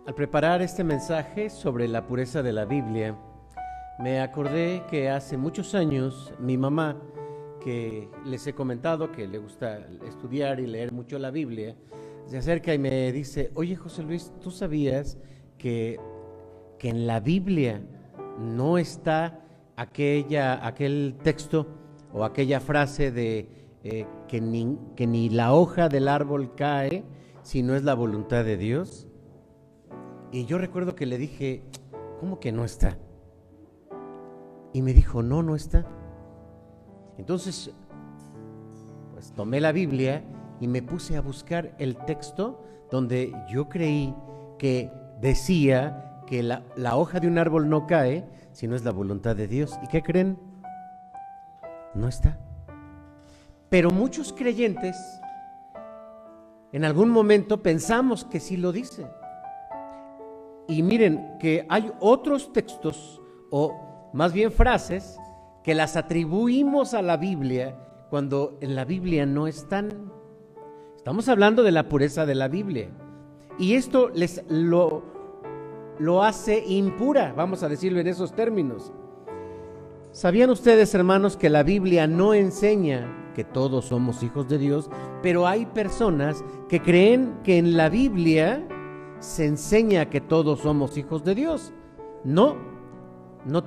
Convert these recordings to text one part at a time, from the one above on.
Al preparar este mensaje sobre la pureza de la Biblia, me acordé que hace muchos años mi mamá, que les he comentado que le gusta estudiar y leer mucho la Biblia, se acerca y me dice: oye, José Luis, ¿tú sabías que en la Biblia no está aquel texto o aquella frase de que ni la hoja del árbol cae si no es la voluntad de Dios? Y yo recuerdo que le dije: ¿cómo que no está? Y me dijo: no está. Entonces, pues tomé la Biblia y me puse a buscar el texto donde yo creí que decía que la hoja de un árbol no cae si no es la voluntad de Dios. ¿Y qué creen? No está. Pero muchos creyentes en algún momento pensamos que sí lo dice. Y miren que hay otros textos, o más bien frases, que las atribuimos a la Biblia cuando en la Biblia no están. Estamos hablando de la pureza de la Biblia. Y esto lo hace impura, vamos a decirlo en esos términos. ¿Sabían ustedes, hermanos, que la Biblia no enseña que todos somos hijos de Dios? Pero hay personas que creen que en la Biblia se enseña que todos somos hijos de Dios. No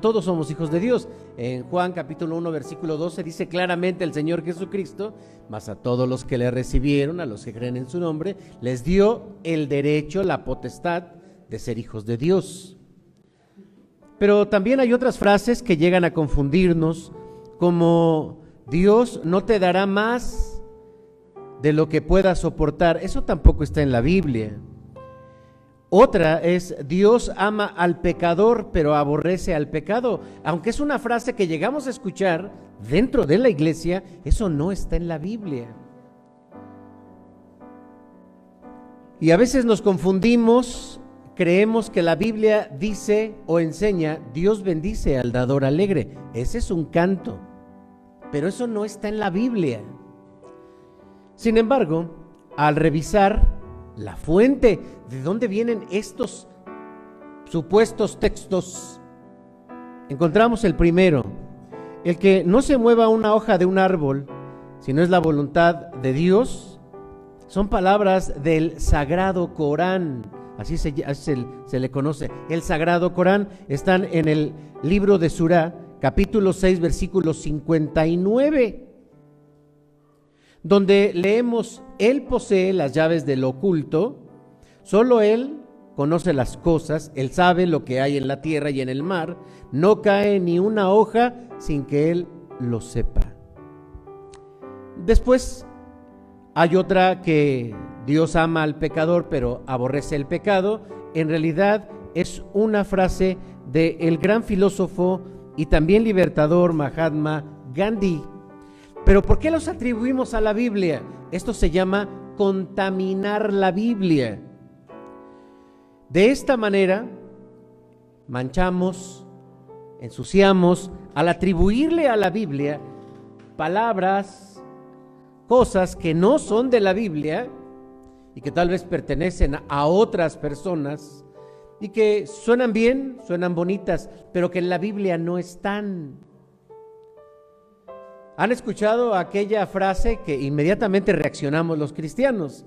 todos somos hijos de Dios. En Juan capítulo 1 versículo 12 dice claramente el Señor Jesucristo: mas a todos los que le recibieron, a los que creen en su nombre, les dio el derecho, la potestad de ser hijos de Dios. Pero también hay otras frases que llegan a confundirnos, como: Dios no te dará más de lo que puedas soportar. Eso tampoco está en la Biblia. Otra es: Dios ama al pecador, pero aborrece al pecado. Aunque es una frase que llegamos a escuchar dentro de la iglesia, eso no está en la Biblia. Y a veces nos confundimos, creemos que la Biblia dice o enseña: Dios bendice al dador alegre. Ese es un canto, pero eso no está en la Biblia. Sin embargo, al revisar la fuente de dónde vienen estos supuestos textos, encontramos el primero: el que no se mueva una hoja de un árbol si no es la voluntad de Dios. Son palabras del Sagrado Corán, así se le conoce, el Sagrado Corán. Están en el libro de Surá, capítulo 6, versículo 59, donde leemos: Él posee las llaves del oculto, solo Él conoce las cosas, Él sabe lo que hay en la tierra y en el mar, no cae ni una hoja sin que Él lo sepa. Después hay otra que Dios ama al pecador pero aborrece el pecado. En realidad es una frase del gran filósofo y también libertador Mahatma Gandhi. Pero ¿por qué los atribuimos a la Biblia? Esto se llama contaminar la Biblia. De esta manera manchamos, ensuciamos, al atribuirle a la Biblia palabras, cosas que no son de la Biblia y que tal vez pertenecen a otras personas y que suenan bien, suenan bonitas, pero que en la Biblia no están. ¿Han escuchado aquella frase que inmediatamente reaccionamos los cristianos?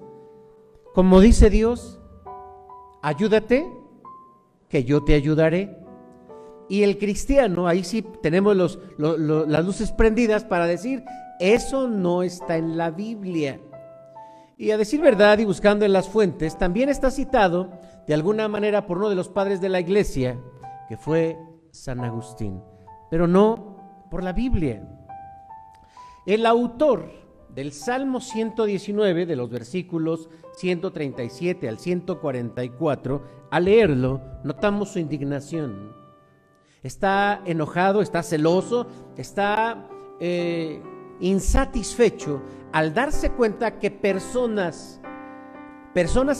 Como dice Dios: ayúdate, que yo te ayudaré. Y el cristiano, ahí sí tenemos las luces prendidas para decir: eso no está en la Biblia. Y a decir verdad, y buscando en las fuentes, también está citado de alguna manera por uno de los padres de la iglesia, que fue San Agustín, pero no por la Biblia. El autor del Salmo 119, de los versículos 137 al 144, al leerlo, notamos su indignación. Está enojado, está celoso, está insatisfecho al darse cuenta que personas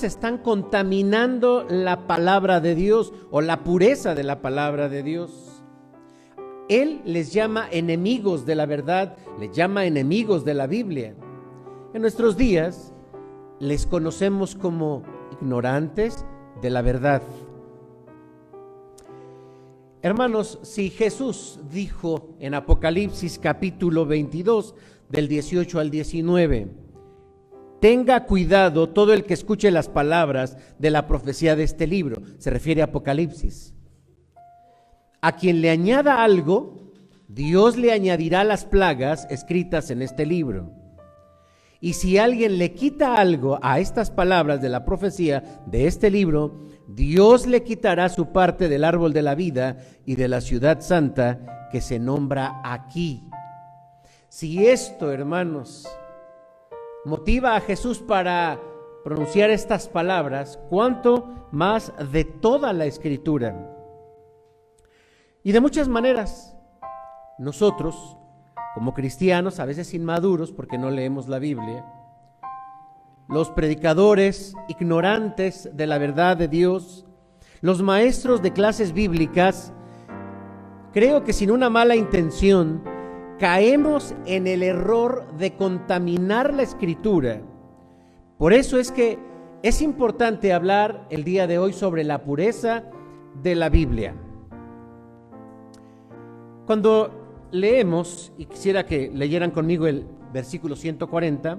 están contaminando la palabra de Dios o la pureza de la palabra de Dios. Él les llama enemigos de la verdad, les llama enemigos de la Biblia. En nuestros días les conocemos como ignorantes de la verdad. Hermanos, si Jesús dijo en Apocalipsis capítulo 22, del 18 al 19, tenga cuidado todo el que escuche las palabras de la profecía de este libro, se refiere a Apocalipsis. A quien le añada algo, Dios le añadirá las plagas escritas en este libro. Y si alguien le quita algo a estas palabras de la profecía de este libro, Dios le quitará su parte del árbol de la vida y de la ciudad santa que se nombra aquí. Si esto, hermanos, motiva a Jesús para pronunciar estas palabras, ¿cuánto más de toda la Escritura? Y de muchas maneras, nosotros, como cristianos, a veces inmaduros porque no leemos la Biblia, los predicadores ignorantes de la verdad de Dios, los maestros de clases bíblicas, creo que sin una mala intención, caemos en el error de contaminar la Escritura. Por eso es que es importante hablar el día de hoy sobre la pureza de la Biblia. Cuando leemos, y quisiera que leyeran conmigo el versículo 140,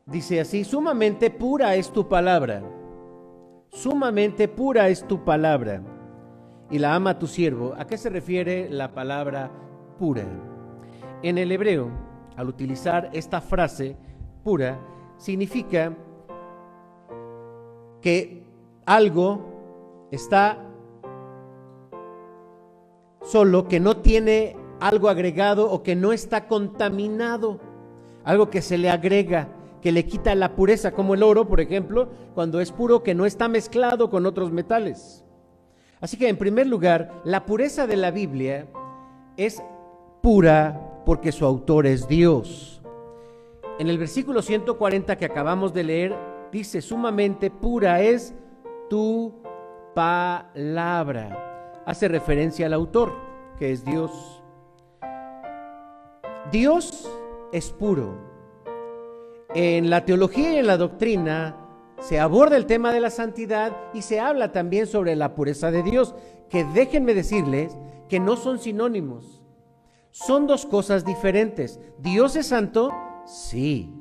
dice así: sumamente pura es tu palabra, sumamente pura es tu palabra, y la ama tu siervo. ¿A qué se refiere la palabra pura? En el hebreo, al utilizar esta frase pura, significa que algo está solo, que no tiene algo agregado o que no está contaminado, algo que se le agrega, que le quita la pureza, como el oro, por ejemplo, cuando es puro, que no está mezclado con otros metales. Así que, en primer lugar, la pureza de la Biblia es pura porque su autor es Dios. En el versículo 140 que acabamos de leer, dice: sumamente pura es tu palabra. Hace referencia al autor, que es Dios. Dios es puro. En la teología y en la doctrina se aborda el tema de la santidad y se habla también sobre la pureza de Dios, que déjenme decirles que no son sinónimos. Son dos cosas diferentes. ¿Dios es santo? Sí.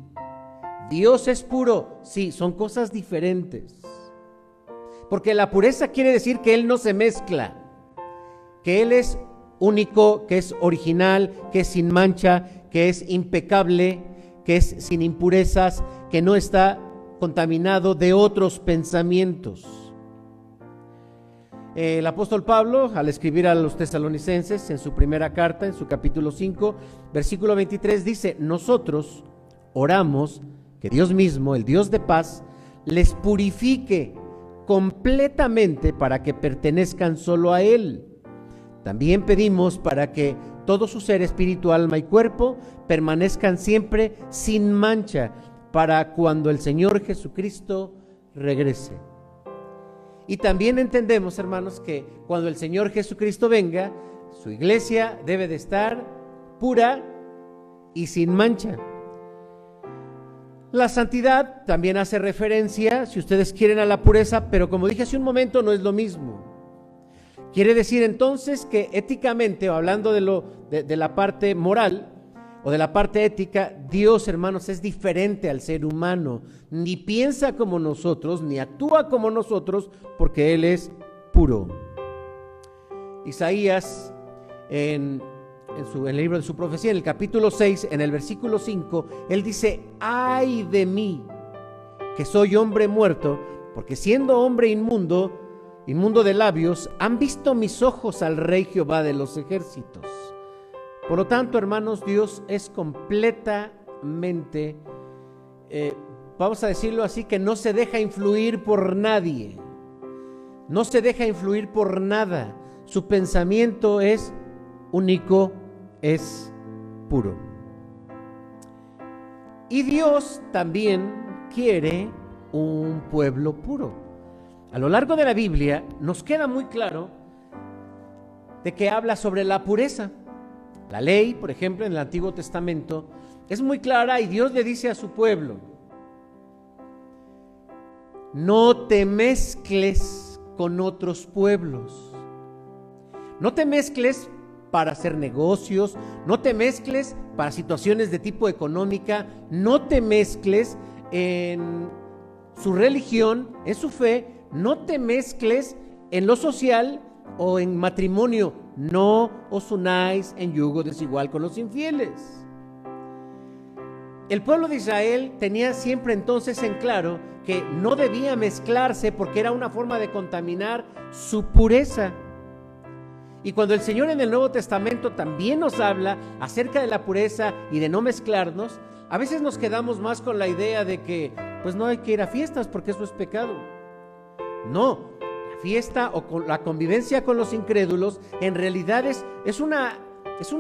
¿Dios es puro? Sí, son cosas diferentes. Porque la pureza quiere decir que Él no se mezcla, que Él es único, que es original, que es sin mancha, que es impecable, que es sin impurezas, que no está contaminado de otros pensamientos. El apóstol Pablo, al escribir a los tesalonicenses en su primera carta, en su capítulo 5, versículo 23, dice: nosotros oramos que Dios mismo, el Dios de paz, les purifique completamente para que pertenezcan solo a Él. También pedimos para que todo su ser espiritual, alma y cuerpo permanezcan siempre sin mancha para cuando el Señor Jesucristo regrese. Y también entendemos, hermanos, que cuando el Señor Jesucristo venga, su iglesia debe de estar pura y sin mancha. La santidad también hace referencia, si ustedes quieren, a la pureza, pero como dije hace un momento, no es lo mismo. Quiere decir entonces que éticamente, o hablando de la parte moral o de la parte ética, Dios, hermanos, es diferente al ser humano. Ni piensa como nosotros, ni actúa como nosotros, porque Él es puro. Isaías, en el libro de su profecía, en el capítulo 6, en el versículo 5, él dice: ay de mí, que soy hombre muerto, porque siendo hombre inmundo de labios, han visto mis ojos al Rey Jehová de los ejércitos. Por lo tanto, hermanos, Dios es completamente, vamos a decirlo así, que no se deja influir por nadie, no se deja influir por nada. Su pensamiento es único, es puro. Y Dios también quiere un pueblo puro. A lo largo de la Biblia nos queda muy claro de que habla sobre la pureza. La ley, por ejemplo, en el Antiguo Testamento, es muy clara y Dios le dice a su pueblo: no te mezcles con otros pueblos. No te mezcles para hacer negocios, no te mezcles para situaciones de tipo económica, no te mezcles en su religión, en su fe, no te mezcles en lo social o en matrimonio. No os unáis en yugo desigual con los infieles. El pueblo de Israel tenía siempre entonces en claro que no debía mezclarse porque era una forma de contaminar su pureza. Y cuando el Señor en el Nuevo Testamento también nos habla acerca de la pureza y de no mezclarnos, a veces nos quedamos más con la idea de que pues no hay que ir a fiestas porque eso es pecado. No, la fiesta o con la convivencia con los incrédulos en realidad es una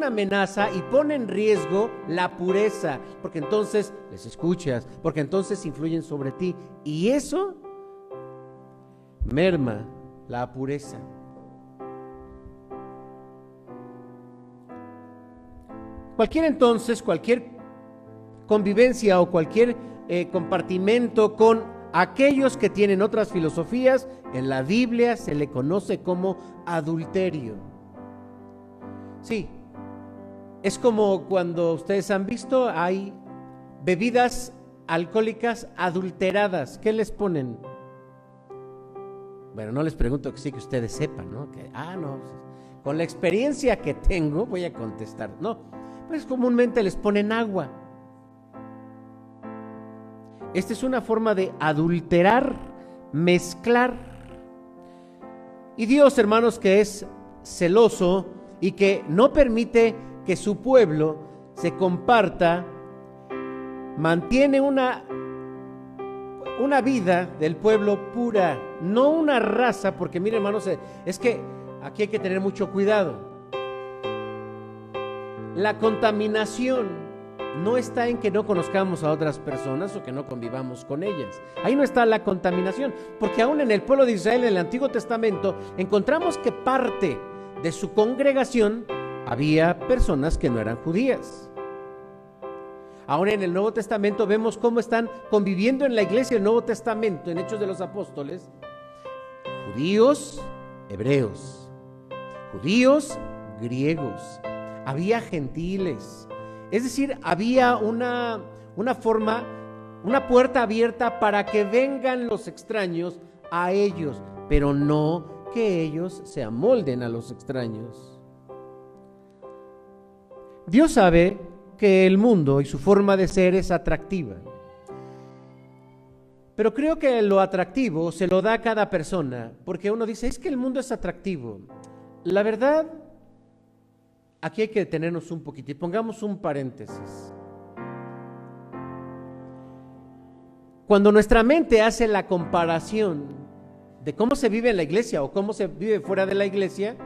amenaza y pone en riesgo la pureza, porque entonces les escuchas, porque entonces influyen sobre ti y eso merma la pureza. Cualquier convivencia o cualquier compartimento con aquellos que tienen otras filosofías, en la Biblia se le conoce como adulterio. Sí, es como cuando ustedes han visto, hay bebidas alcohólicas adulteradas. ¿Qué les ponen? Bueno, no les pregunto que sí que ustedes sepan, ¿no? No, con la experiencia que tengo voy a contestar. No, pues comúnmente les ponen agua. Esta es una forma de adulterar, mezclar. Y Dios, hermanos, que es celoso y que no permite que su pueblo se comparta, mantiene una vida del pueblo pura, no una raza, porque miren, hermanos, es que aquí hay que tener mucho cuidado. La contaminación no está en que no conozcamos a otras personas o que no convivamos con ellas. Ahí no está la contaminación, porque aún en el pueblo de Israel, en el Antiguo Testamento, encontramos que parte de su congregación había personas que no eran judías. Ahora en el Nuevo Testamento vemos cómo están conviviendo en la iglesia del Nuevo Testamento, en Hechos de los Apóstoles, judíos, hebreos, judíos, griegos, había gentiles. Es decir, había una forma, una puerta abierta para que vengan los extraños a ellos, pero no que ellos se amolden a los extraños. Dios sabe que el mundo y su forma de ser es atractiva, pero creo que lo atractivo se lo da a cada persona, porque uno dice, es que el mundo es atractivo. La verdad, aquí hay que detenernos un poquito y pongamos un paréntesis. Cuando nuestra mente hace la comparación de cómo se vive en la iglesia o cómo se vive fuera de la iglesia,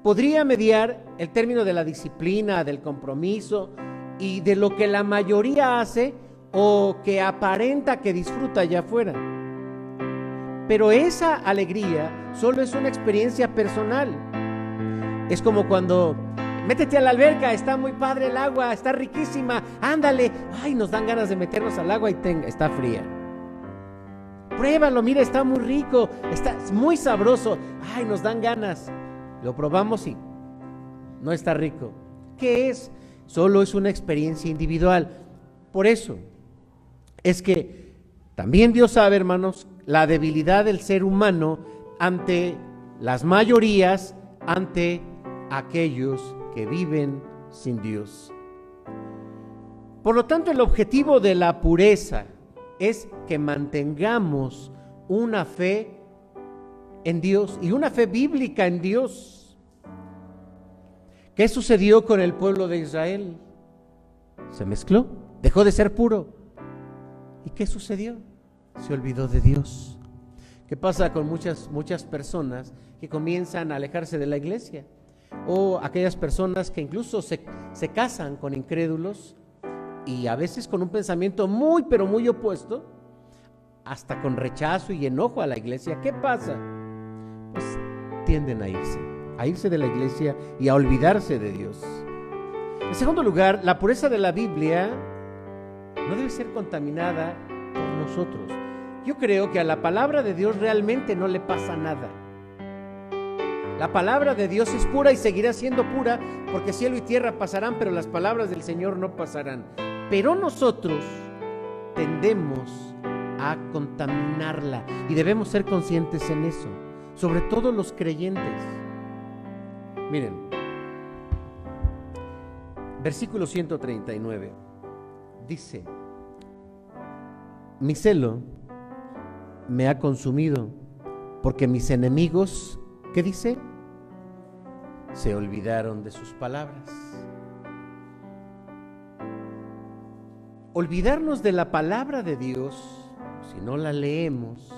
podría mediar el término de la disciplina, del compromiso y de lo que la mayoría hace o que aparenta que disfruta allá afuera. Pero esa alegría solo es una experiencia personal. Es como cuando métete a la alberca, está muy padre el agua, está riquísima, ándale, ay, nos dan ganas de meternos al agua y está fría. Pruébalo, mira, está muy rico, está muy sabroso, ay, nos dan ganas. Lo probamos y no está rico. ¿Qué es? Solo es una experiencia individual. Por eso es que también Dios sabe, hermanos, la debilidad del ser humano ante las mayorías, ante aquellos que viven sin Dios. Por lo tanto, el objetivo de la pureza es que mantengamos una fe en Dios y una fe bíblica en Dios. ¿Qué sucedió con el pueblo de Israel? Se mezcló, dejó de ser puro. ¿Y qué sucedió? Se olvidó de Dios. ¿Qué pasa con muchas personas que comienzan a alejarse de la iglesia? O aquellas personas que incluso se casan con incrédulos y a veces con un pensamiento muy pero muy opuesto, hasta con rechazo y enojo a la iglesia. ¿Qué pasa? Pues tienden a irse de la iglesia y a olvidarse de Dios. En segundo lugar, la pureza de la Biblia no debe ser contaminada por nosotros. Yo creo que a la palabra de Dios realmente no le pasa nada. La palabra de Dios es pura y seguirá siendo pura, porque cielo y tierra pasarán, pero las palabras del Señor no pasarán. Pero nosotros tendemos a contaminarla y debemos ser conscientes en eso, sobre todo los creyentes. Miren, versículo 139 dice: mi celo me ha consumido, porque mis enemigos, ¿qué dice? Se olvidaron de sus palabras. Olvidarnos de la palabra de Dios, si no la leemos,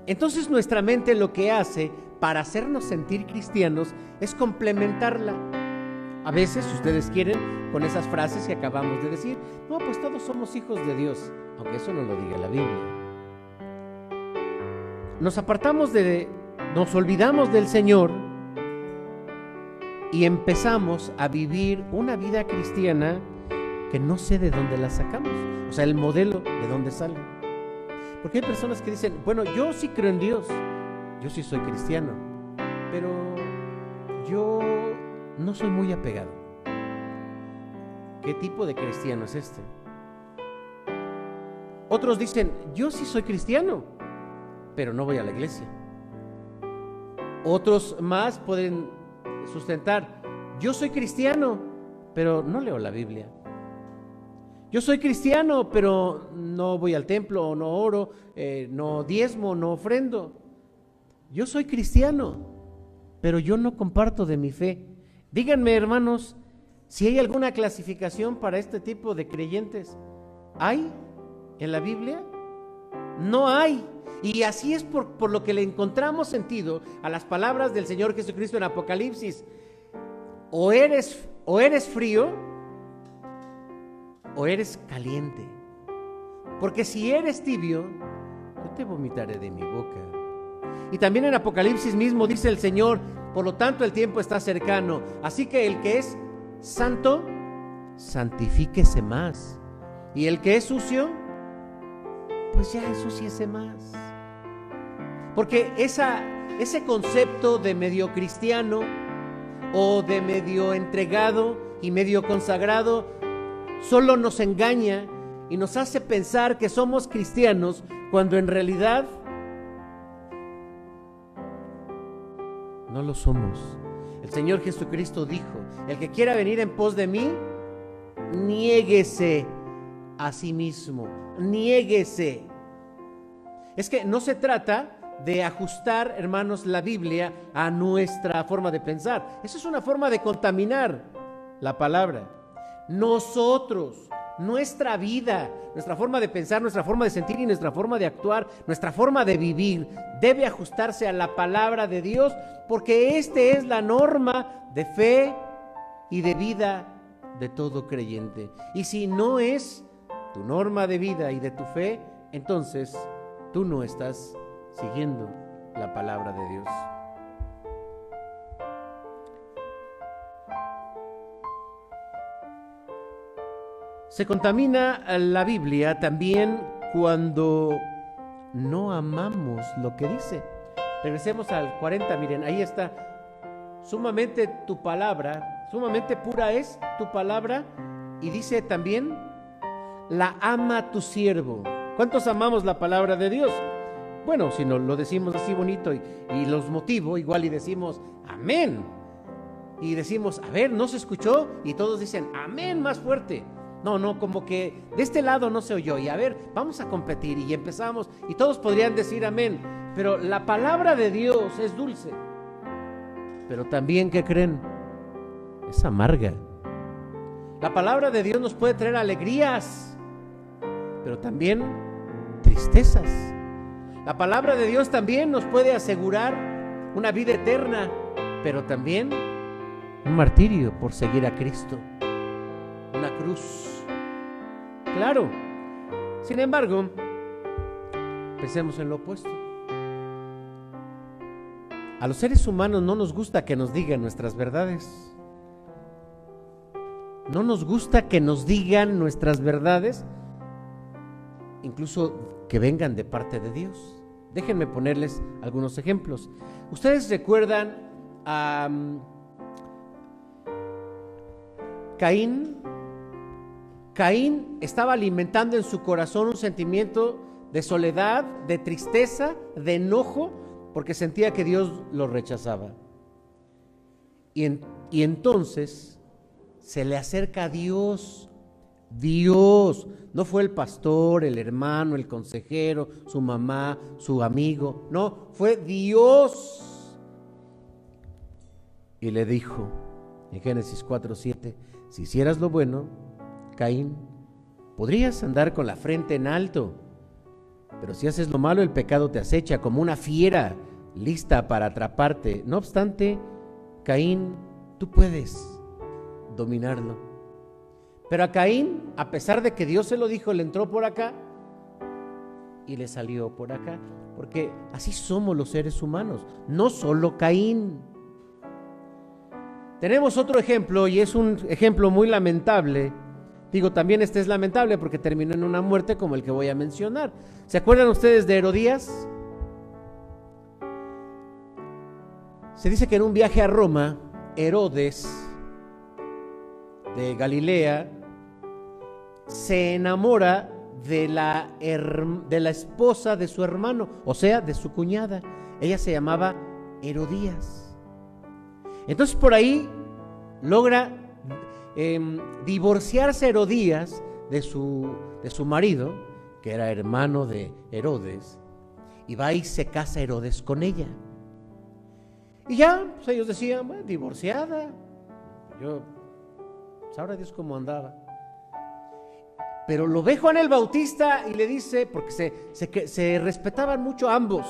entonces nuestra mente lo que hace para hacernos sentir cristianos es complementarla. A veces, si ustedes quieren, con esas frases que acabamos de decir: no, pues todos somos hijos de Dios, aunque eso no lo diga la Biblia. Nos olvidamos del Señor y empezamos a vivir una vida cristiana que no sé de dónde la sacamos, o sea, el modelo de dónde sale. Porque hay personas que dicen: bueno, yo sí creo en Dios, yo sí soy cristiano, pero yo no soy muy apegado. ¿Qué tipo de cristiano es este? Otros dicen: yo sí soy cristiano, pero no voy a la iglesia. Otros más pueden sustentar: yo soy cristiano, pero no leo la Biblia. Yo soy cristiano, pero no voy al templo, no oro, no diezmo, no ofrendo. Yo soy cristiano, pero yo no comparto de mi fe. Díganme, hermanos, si hay alguna clasificación para este tipo de creyentes. ¿Hay en la Biblia? No hay. Y así es por lo que le encontramos sentido a las palabras del Señor Jesucristo en Apocalipsis. O eres frío o eres caliente. Porque si eres tibio, yo te vomitaré de mi boca. Y también en Apocalipsis mismo dice el Señor: por lo tanto el tiempo está cercano, así que el que es santo, santifíquese más. Y el que es sucio, pues ya ensúciese más. Porque ese concepto de medio cristiano o de medio entregado y medio consagrado solo nos engaña y nos hace pensar que somos cristianos, cuando en realidad no lo somos. El Señor Jesucristo dijo: el que quiera venir en pos de mí, niéguese a sí mismo, niéguese. Es que no se trata de ajustar, hermanos, la Biblia a nuestra forma de pensar. Esa es una forma de contaminar la palabra. Nosotros, nuestra vida, nuestra forma de pensar, nuestra forma de sentir y nuestra forma de actuar, nuestra forma de vivir debe ajustarse a la palabra de Dios, porque esta es la norma de fe y de vida de todo creyente. Y si no es tu norma de vida y de tu fe, entonces tú no estás siguiendo la palabra de Dios. Se contamina la Biblia también cuando no amamos lo que dice. Regresemos al 40, miren, ahí está: sumamente tu palabra, sumamente pura es tu palabra, y dice también: la ama tu siervo. ¿Cuántos amamos la palabra de Dios? Bueno, si no lo decimos así bonito y los motivo, igual y decimos amén. Y decimos: a ver, ¿no se escuchó? Y todos dicen amén más fuerte. No, como que de este lado no se oyó. Y a ver, vamos a competir. Y empezamos y todos podrían decir amén. Pero la palabra de Dios es dulce. Pero también, ¿qué creen? Es amarga. La palabra de Dios nos puede traer alegrías, pero también tristezas. La palabra de Dios también nos puede asegurar una vida eterna, pero también un martirio por seguir a Cristo, una cruz. Claro. Sin embargo, pensemos en lo opuesto. A los seres humanos no nos gusta que nos digan nuestras verdades. no nos gusta que nos digan nuestras verdades, incluso que vengan de parte de Dios. Déjenme ponerles algunos ejemplos. ¿Ustedes recuerdan a Caín? Caín estaba alimentando en su corazón un sentimiento de soledad, de tristeza, de enojo, porque sentía que Dios lo rechazaba. Y entonces se le acerca a Dios. Dios, no fue el pastor, el hermano, el consejero, su mamá, su amigo, no, fue Dios. Y le dijo en Génesis 4:7, si hicieras lo bueno, Caín, podrías andar con la frente en alto, pero si haces lo malo, el pecado te acecha como una fiera lista para atraparte. No obstante, Caín, tú puedes dominarlo. Pero a Caín, a pesar de que Dios se lo dijo, le entró por acá y le salió por acá, porque así somos los seres humanos, no solo Caín. Tenemos otro ejemplo, y es un ejemplo muy lamentable. Digo, también este es lamentable porque terminó en una muerte como el que voy a mencionar. ¿Se acuerdan ustedes de Herodías? Se dice que en un viaje a Roma, Herodes de Galilea se enamora de la esposa de su hermano, o sea, de su cuñada. Ella se llamaba Herodías. Entonces por ahí logra divorciarse Herodías de su marido, que era hermano de Herodes, y va y se casa Herodes con ella. Y ya, pues ellos decían, bueno, divorciada, sabrá Dios cómo andaba. Pero lo ve Juan el Bautista y le dice, porque se respetaban mucho ambos,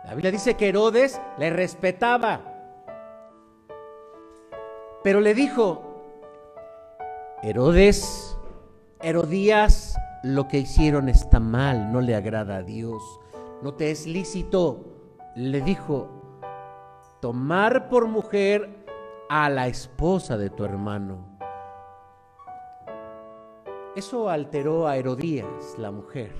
La Biblia dice que Herodes le respetaba, pero le dijo, Herodías, lo que hicieron está mal, no le agrada a Dios, no te es lícito, le dijo, tomar por mujer a la esposa de tu hermano. Eso alteró a Herodías, la mujer,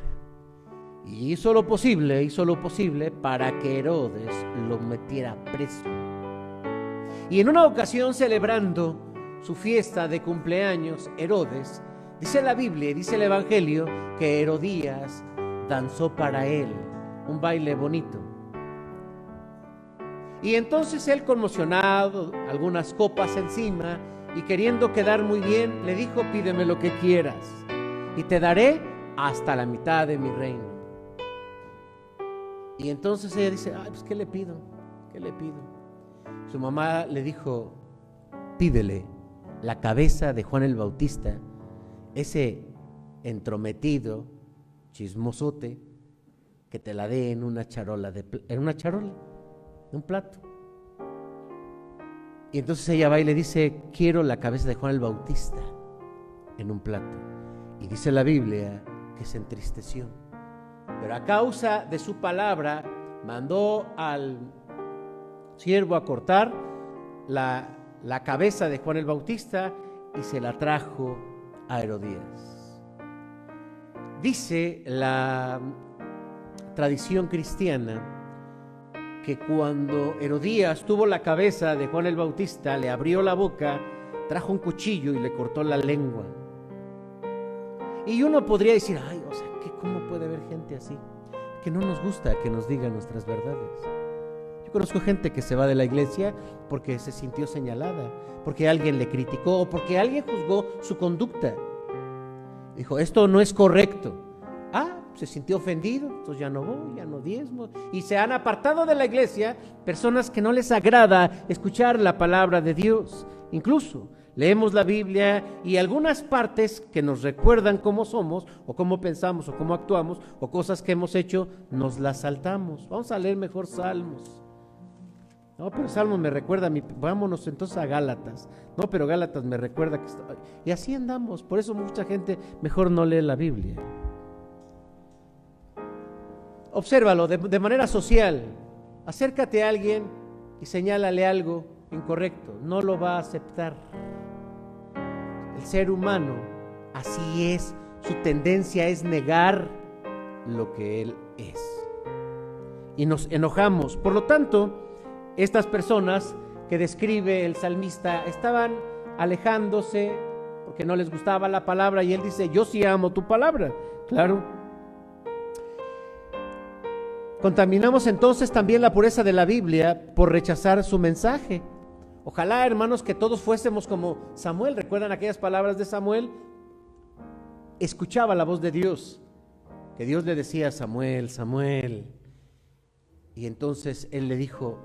y hizo lo posible para que Herodes lo metiera preso. Y en una ocasión, celebrando su fiesta de cumpleaños, Herodes, dice la Biblia, dice el Evangelio, que Herodías danzó para él un baile bonito. Y entonces él, conmocionado, algunas copas encima, y queriendo quedar muy bien, le dijo, pídeme lo que quieras, y te daré hasta la mitad de mi reino. Y entonces ella dice, pues ¿qué le pido? Su mamá le dijo, pídele la cabeza de Juan el Bautista, ese entrometido, chismosote, que te la dé en una charola, en un plato. Y entonces ella va y le dice, quiero la cabeza de Juan el Bautista en un plato. Y dice la Biblia que se entristeció. Pero a causa de su palabra, mandó al siervo a cortar la cabeza de Juan el Bautista y se la trajo a Herodías. Dice la tradición cristiana que cuando Herodías tuvo la cabeza de Juan el Bautista, le abrió la boca, trajo un cuchillo y le cortó la lengua. Y uno podría decir, ¿cómo puede haber gente así? Que no nos gusta que nos digan nuestras verdades. Yo conozco gente que se va de la iglesia porque se sintió señalada, porque alguien le criticó o porque alguien juzgó su conducta. Dijo, esto no es correcto. Se sintió ofendido, entonces ya no voy, ya no diezmo. Y se han apartado de la iglesia personas que no les agrada escuchar la palabra de Dios. Incluso leemos la Biblia y algunas partes que nos recuerdan cómo somos, o cómo pensamos, o cómo actuamos, o cosas que hemos hecho, nos las saltamos. Vamos a leer mejor Salmos. No, pero Salmos me recuerda vámonos entonces a Gálatas. No, pero Gálatas me recuerda que y así andamos. Por eso mucha gente mejor no lee la Biblia. Obsérvalo de manera social. Acércate a alguien y señálale algo incorrecto, no lo va a aceptar. El ser humano, así es, su tendencia es negar lo que él es. Y nos enojamos. Por lo tanto, estas personas que describe el salmista estaban alejándose porque no les gustaba la palabra, y él dice: yo sí amo tu palabra. Claro. Contaminamos entonces también la pureza de la Biblia por rechazar su mensaje. Ojalá, hermanos, que todos fuésemos como Samuel. ¿Recuerdan aquellas palabras de Samuel? Escuchaba la voz de Dios, que Dios le decía: Samuel, Samuel. Y entonces él le dijo: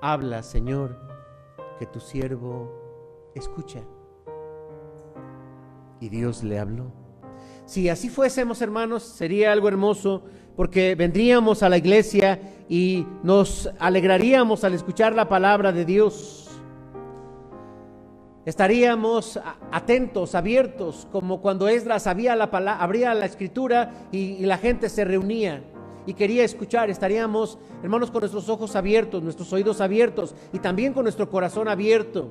habla, Señor, que tu siervo escucha. Y Dios le habló. Si así fuésemos, hermanos, sería algo hermoso, porque vendríamos a la iglesia y nos alegraríamos al escuchar la palabra de Dios. Estaríamos atentos, abiertos, como cuando Esdras abría la escritura y la gente se reunía y quería escuchar. Estaríamos, hermanos, con nuestros ojos abiertos, nuestros oídos abiertos y también con nuestro corazón abierto.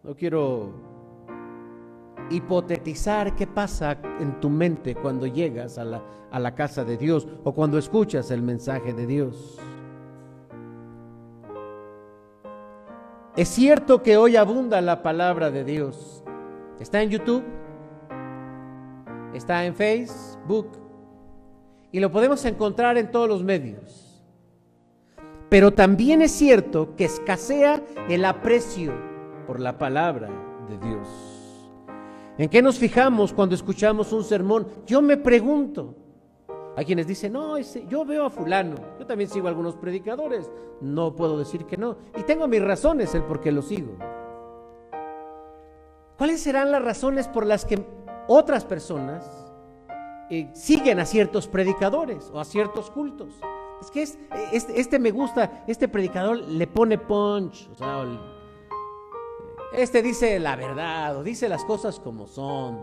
No quiero hipotetizar qué pasa en tu mente cuando llegas a la casa de Dios o cuando escuchas el mensaje de Dios. Es cierto que hoy abunda la palabra de Dios. Está en YouTube, está en Facebook y lo podemos encontrar en todos los medios. Pero también es cierto que escasea el aprecio por la palabra de Dios. ¿En qué nos fijamos cuando escuchamos un sermón? Yo me pregunto. Hay quienes dicen: no, yo veo a fulano. Yo también sigo a algunos predicadores. No puedo decir que no. Y tengo mis razones el por qué lo sigo. ¿Cuáles serán las razones por las que otras personas siguen a ciertos predicadores o a ciertos cultos? Es que este me gusta, este predicador le pone punch, o sea, este dice la verdad o dice las cosas como son.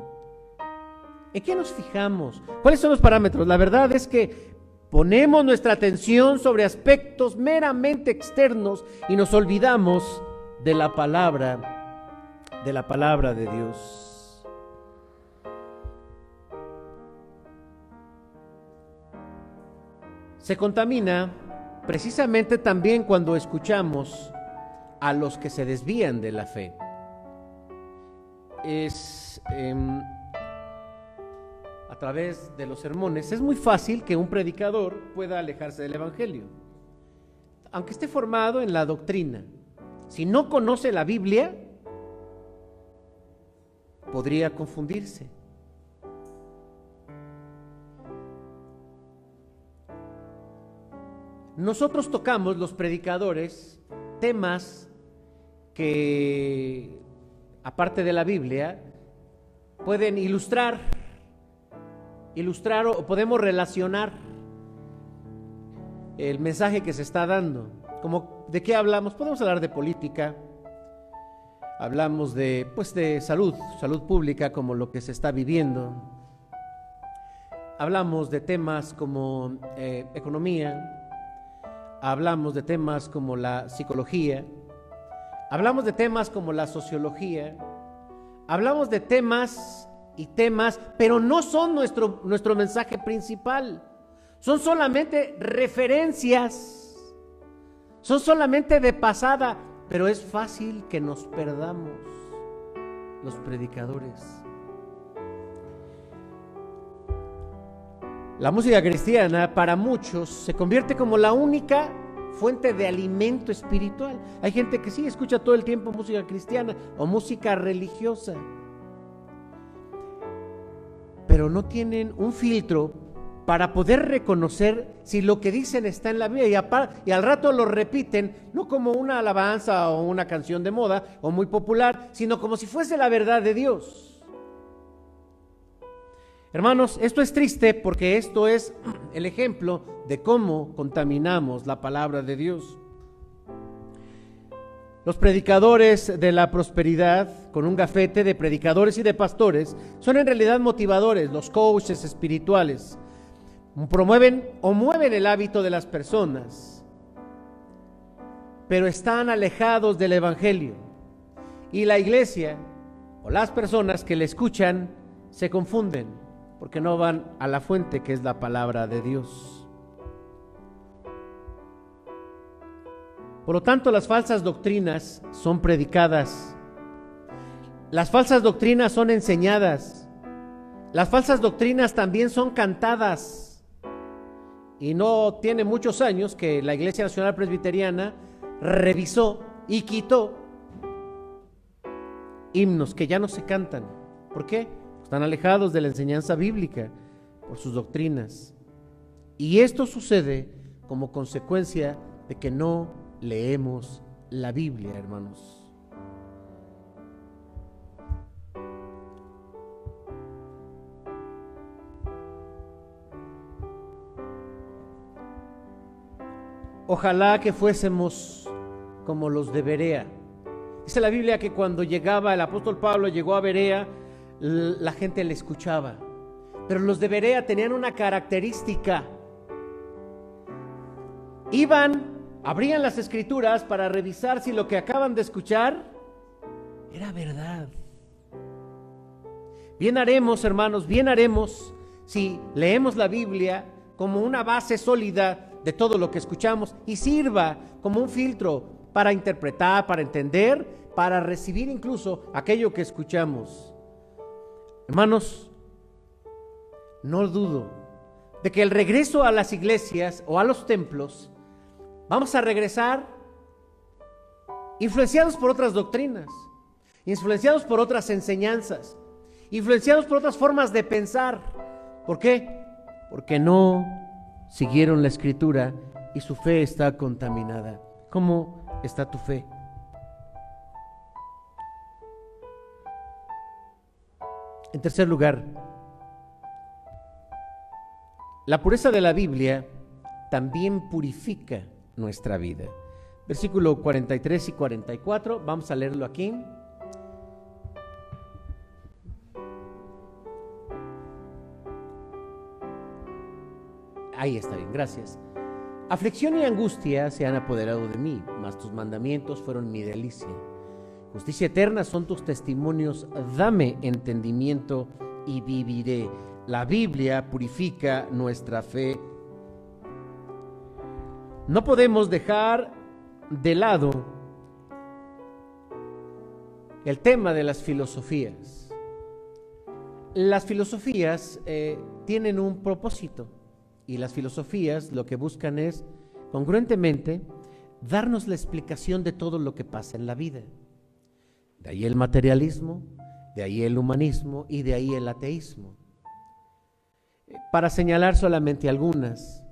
¿En qué nos fijamos? ¿Cuáles son los parámetros? La verdad es que ponemos nuestra atención sobre aspectos meramente externos y nos olvidamos de la palabra de Dios. Se contamina precisamente también cuando escuchamos a los que se desvían de la fe. A través de los sermones es muy fácil que un predicador pueda alejarse del evangelio, aunque esté formado en la doctrina. Si no conoce la Biblia, podría confundirse. Nosotros tocamos, los predicadores, temas que, aparte de la Biblia, pueden ilustrar o podemos relacionar el mensaje que se está dando. Como, ¿de qué hablamos? Podemos hablar de política, hablamos de salud pública, como lo que se está viviendo. Hablamos de temas como economía. Hablamos de temas como la psicología, hablamos de temas como la sociología, hablamos de temas, pero no son nuestro mensaje principal. Son solamente referencias, son solamente de pasada, pero es fácil que nos perdamos los predicadores. La música cristiana para muchos se convierte como la única fuente de alimento espiritual. Hay gente que sí escucha todo el tiempo música cristiana o música religiosa, pero no tienen un filtro para poder reconocer si lo que dicen está en la Biblia, y al rato lo repiten, no como una alabanza o una canción de moda o muy popular, sino como si fuese la verdad de Dios. Hermanos, esto es triste porque esto es el ejemplo de cómo contaminamos la palabra de Dios. Los predicadores de la prosperidad, con un gafete de predicadores y de pastores, son en realidad motivadores, los coaches espirituales. Promueven o mueven el hábito de las personas. pero están alejados del Evangelio. Y la iglesia o las personas que le escuchan se confunden porque no van a la fuente, que es la palabra de Dios. Por lo tanto, las falsas doctrinas son predicadas. Las falsas doctrinas son enseñadas. Las falsas doctrinas también son cantadas. Y no tiene muchos años que la Iglesia Nacional Presbiteriana revisó y quitó himnos que ya no se cantan. ¿Por qué? Están alejados de la enseñanza bíblica por sus doctrinas. Y esto sucede como consecuencia de que no leemos la Biblia, hermanos. Ojalá que fuésemos como los de Berea. Dice la Biblia que cuando llegaba el apóstol Pablo, llegó a Berea, la gente le escuchaba. Pero los de Berea tenían una característica. Abrían las escrituras para revisar si lo que acaban de escuchar era verdad. Bien haremos, hermanos, bien haremos si leemos la Biblia como una base sólida de todo lo que escuchamos y sirva como un filtro para interpretar, para entender, para recibir incluso aquello que escuchamos. Hermanos, no dudo de que el regreso a las iglesias o a los templos, vamos a regresar influenciados por otras doctrinas, influenciados por otras enseñanzas, influenciados por otras formas de pensar. ¿Por qué? Porque no siguieron la Escritura y su fe está contaminada. ¿Cómo está tu fe? En tercer lugar, la pureza de la Biblia también purifica nuestra vida. Versículo 43 y 44, vamos a leerlo aquí. Ahí está bien, gracias. Aflicción y angustia se han apoderado de mí, mas tus mandamientos fueron mi delicia. Justicia eterna son tus testimonios, dame entendimiento y viviré. La Biblia purifica nuestra fe. No podemos dejar de lado el tema de las filosofías. Las filosofías tienen un propósito. Y las filosofías lo que buscan es, congruentemente, darnos la explicación de todo lo que pasa en la vida. De ahí el materialismo, de ahí el humanismo y de ahí el ateísmo. Para señalar solamente algunas.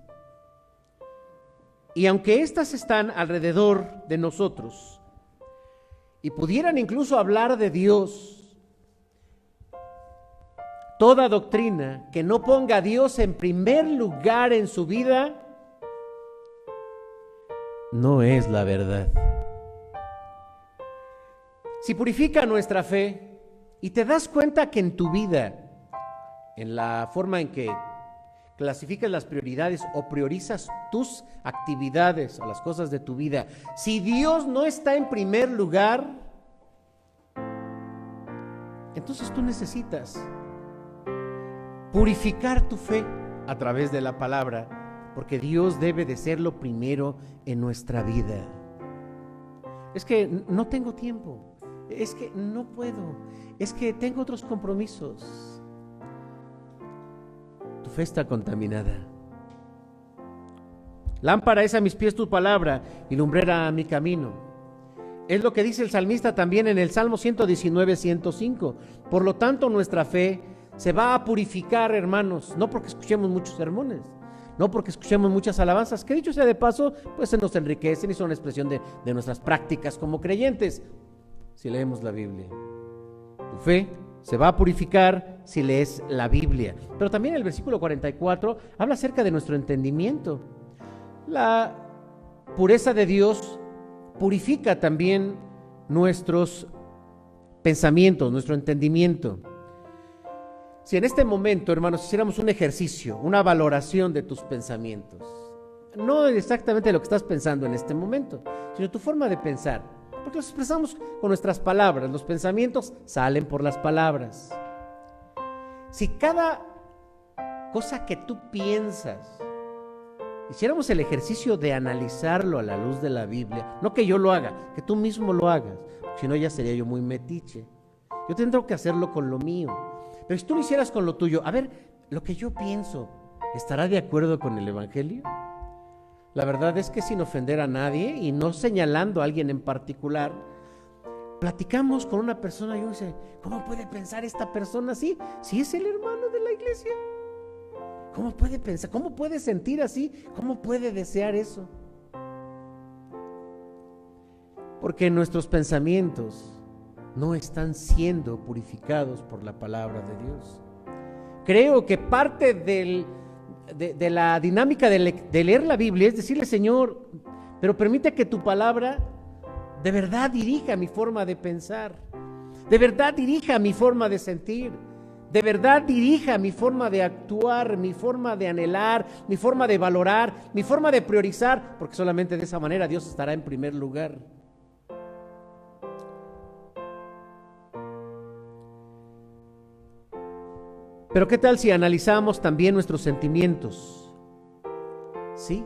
Y aunque estas están alrededor de nosotros y pudieran incluso hablar de Dios, toda doctrina que no ponga a Dios en primer lugar en su vida no es la verdad. Si purifica nuestra fe y te das cuenta que en tu vida, en la forma en que clasificas las prioridades o priorizas tus actividades o las cosas de tu vida, si Dios no está en primer lugar, entonces tú necesitas purificar tu fe a través de la palabra, porque Dios debe de ser lo primero en nuestra vida. Es que no tengo tiempo, es que no puedo, es que tengo otros compromisos. Tu fe está contaminada. Lámpara es a mis pies tu palabra y lumbrera a mi camino. Es lo que dice el salmista también en el Salmo 119, 105. Por lo tanto, nuestra fe se va a purificar, hermanos, no porque escuchemos muchos sermones, no porque escuchemos muchas alabanzas, que dicho sea de paso, pues se nos enriquecen y son una expresión de nuestras prácticas como creyentes, si leemos la Biblia. Tu fe se va a purificar si lees la Biblia. Pero también el versículo 44 habla acerca de nuestro entendimiento. La pureza de Dios purifica también nuestros pensamientos, nuestro entendimiento. Si en este momento, hermanos, hiciéramos un ejercicio, una valoración de tus pensamientos, no exactamente lo que estás pensando en este momento, sino tu forma de pensar. Porque los expresamos con nuestras palabras, los pensamientos salen por las palabras. Si cada cosa que tú piensas, hiciéramos el ejercicio de analizarlo a la luz de la Biblia, no que yo lo haga, que tú mismo lo hagas, porque si no ya sería yo muy metiche. Yo tendré que hacerlo con lo mío. Pero si tú lo hicieras con lo tuyo, a ver, lo que yo pienso, ¿estará de acuerdo con el Evangelio? La verdad es que sin ofender a nadie y no señalando a alguien en particular, platicamos con una persona y uno dice, ¿cómo puede pensar esta persona así? Si es el hermano de la iglesia. ¿Cómo puede pensar? ¿Cómo puede sentir así? ¿Cómo puede desear eso? Porque nuestros pensamientos no están siendo purificados por la palabra de Dios. Creo que parte de la dinámica de leer la Biblia es decirle, Señor, pero permite que tu palabra de verdad dirija mi forma de pensar, de verdad dirija mi forma de sentir, de verdad dirija mi forma de actuar, mi forma de anhelar, mi forma de valorar, mi forma de priorizar, porque solamente de esa manera Dios estará en primer lugar. Pero ¿qué tal si analizamos también nuestros sentimientos? Sí,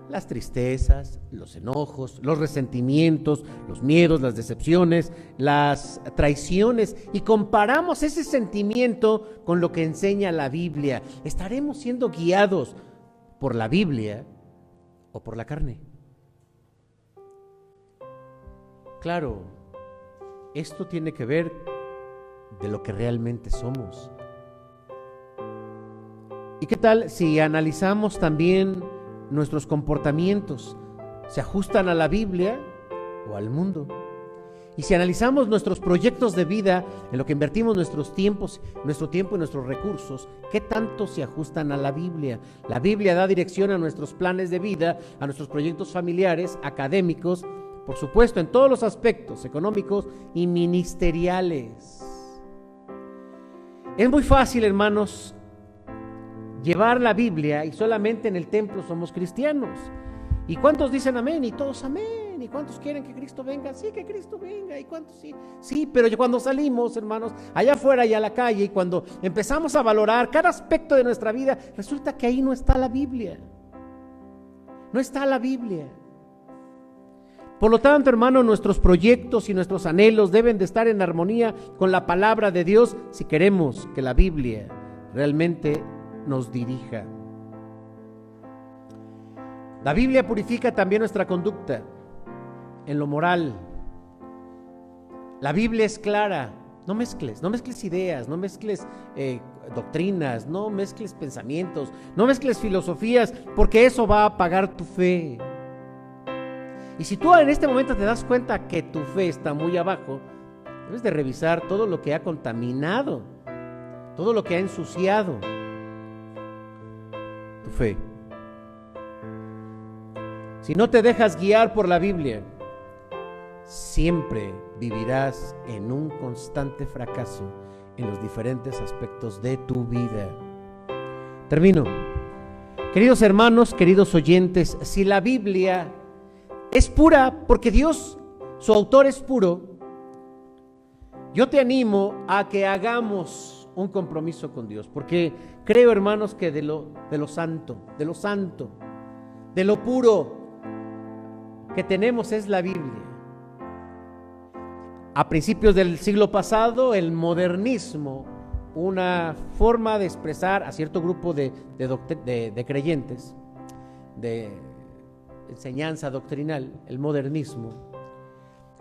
las tristezas, los enojos, los resentimientos, los miedos, las decepciones, las traiciones, y comparamos ese sentimiento con lo que enseña la Biblia. ¿Estaremos siendo guiados por la Biblia o por la carne? Claro, esto tiene que ver de lo que realmente somos. ¿Y qué tal si analizamos también nuestros comportamientos? ¿Se ajustan a la Biblia o al mundo? Y si analizamos nuestros proyectos de vida, en lo que invertimos nuestro tiempo y nuestros recursos, ¿qué tanto se ajustan a la Biblia? La Biblia da dirección a nuestros planes de vida, a nuestros proyectos familiares, académicos, por supuesto, en todos los aspectos económicos y ministeriales. Es muy fácil, hermanos, llevar la Biblia y solamente en el templo somos cristianos. ¿Y cuántos dicen amén? Y todos amén. ¿Y cuántos quieren que Cristo venga? Sí, que Cristo venga. ¿Y cuántos sí? Sí, pero cuando salimos, hermanos, allá afuera y a la calle, y cuando empezamos a valorar cada aspecto de nuestra vida, resulta que ahí no está la Biblia. No está la Biblia. Por lo tanto, hermano, nuestros proyectos y nuestros anhelos deben de estar en armonía con la palabra de Dios si queremos que la Biblia realmente nos dirija. La Biblia purifica también nuestra conducta en lo moral. La Biblia es clara. No mezcles ideas, no mezcles doctrinas, no mezcles pensamientos, no mezcles filosofías, porque eso va a apagar tu fe. Y si tú en este momento te das cuenta que tu fe está muy abajo, debes de revisar todo lo que ha contaminado, todo lo que ha ensuciado tu fe. Si no te dejas guiar por la Biblia, siempre vivirás en un constante fracaso en los diferentes aspectos de tu vida. Termino. Queridos hermanos, queridos oyentes, si la Biblia es pura porque Dios, su autor, es puro, yo te animo a que hagamos un compromiso con Dios, porque creo, hermanos, que de lo santo, de lo puro que tenemos es la Biblia. A principios del siglo pasado, el modernismo, una forma de expresar a cierto grupo de creyentes, de enseñanza doctrinal, el modernismo,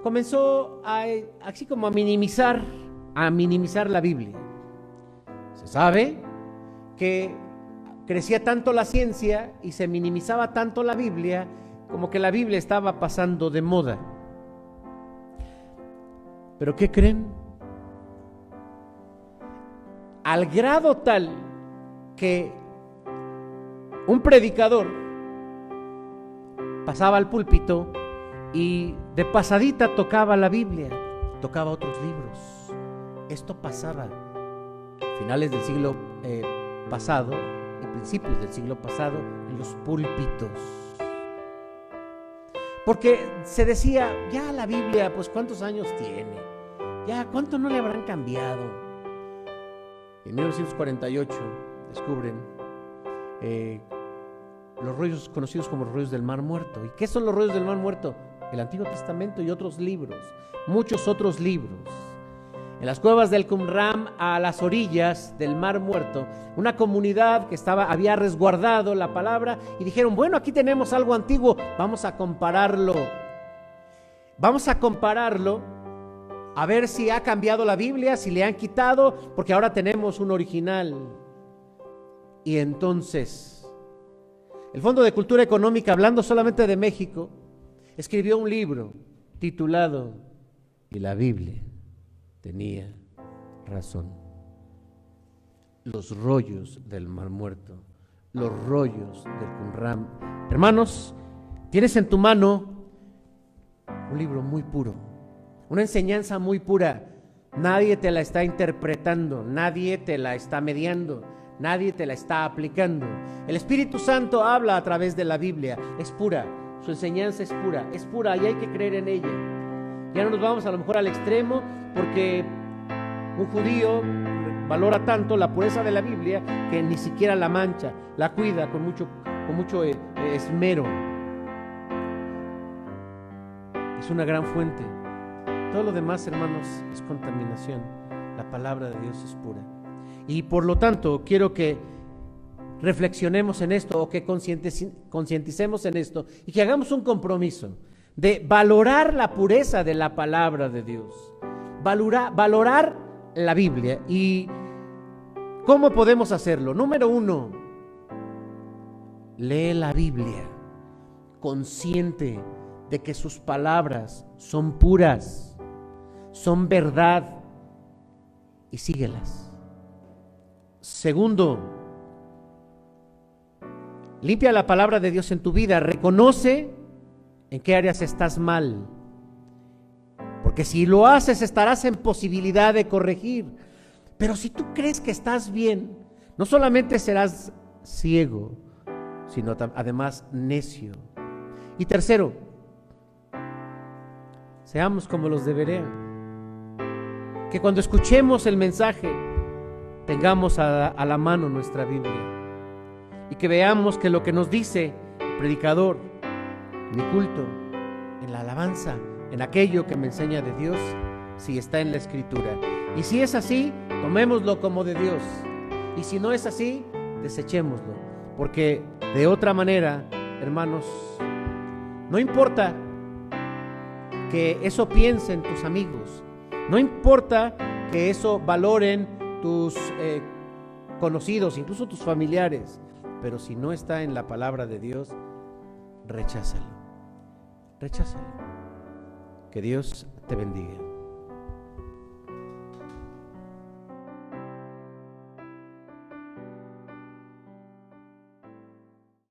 comenzó así como a minimizar la Biblia. Se sabe que crecía tanto la ciencia y se minimizaba tanto la Biblia, como que la Biblia estaba pasando de moda. ¿Pero qué creen? Al grado tal que un predicador pasaba al púlpito y de pasadita tocaba la Biblia, tocaba otros libros. Esto pasaba a finales del siglo pasado y principios del siglo pasado en los púlpitos. Porque se decía, ya la Biblia, pues ¿cuántos años tiene? Ya, ¿cuánto no le habrán cambiado? En 1948 descubren los rollos conocidos como los rollos del Mar Muerto. ¿Y qué son los rollos del Mar Muerto? El Antiguo Testamento y otros libros, muchos otros libros. En las cuevas del Qumran, a las orillas del Mar Muerto, una comunidad que había resguardado la palabra y dijeron, bueno, aquí tenemos algo antiguo, vamos a compararlo. Vamos a compararlo a ver si ha cambiado la Biblia, si le han quitado, porque ahora tenemos un original. Y entonces, el Fondo de Cultura Económica, hablando solamente de México, escribió un libro titulado "Y la Biblia tenía razón". Los rollos del Mar Muerto, los rollos del Qumran. Hermanos, tienes en tu mano un libro muy puro, una enseñanza muy pura. Nadie te la está interpretando, nadie te la está mediando, nadie te la está aplicando. El Espíritu Santo habla a través de la Biblia, es pura, su enseñanza es pura y hay que creer en ella. Ya no nos vamos a lo mejor al extremo, porque un judío valora tanto la pureza de la Biblia que ni siquiera la mancha, la cuida con mucho esmero. Es una gran fuente. Todo lo demás, hermanos, es contaminación. La palabra de Dios es pura. Y por lo tanto, quiero que reflexionemos en esto, o que concienticemos en esto, y que hagamos un compromiso de valorar la pureza de la palabra de Dios, valorar la Biblia. ¿Y cómo podemos hacerlo? Número 1, lee la Biblia consciente de que sus palabras son puras, son verdad, y síguelas. Segundo, limpia la palabra de Dios en tu vida, reconoce en qué áreas estás mal, porque si lo haces estarás en posibilidad de corregir. Pero si tú crees que estás bien, no solamente serás ciego, sino además necio. Y tercero, seamos como los de Berea, que cuando escuchemos el mensaje tengamos a la mano nuestra Biblia, y que veamos que lo que nos dice el predicador, en mi culto, en la alabanza, en aquello que me enseña de Dios, si está en la Escritura. Y si es así, tomémoslo como de Dios. Y si no es así, desechémoslo. Porque de otra manera, hermanos, no importa que eso piensen tus amigos, no importa que eso valoren tus conocidos, incluso tus familiares, pero si no está en la palabra de Dios, recházalo. Que Dios te bendiga.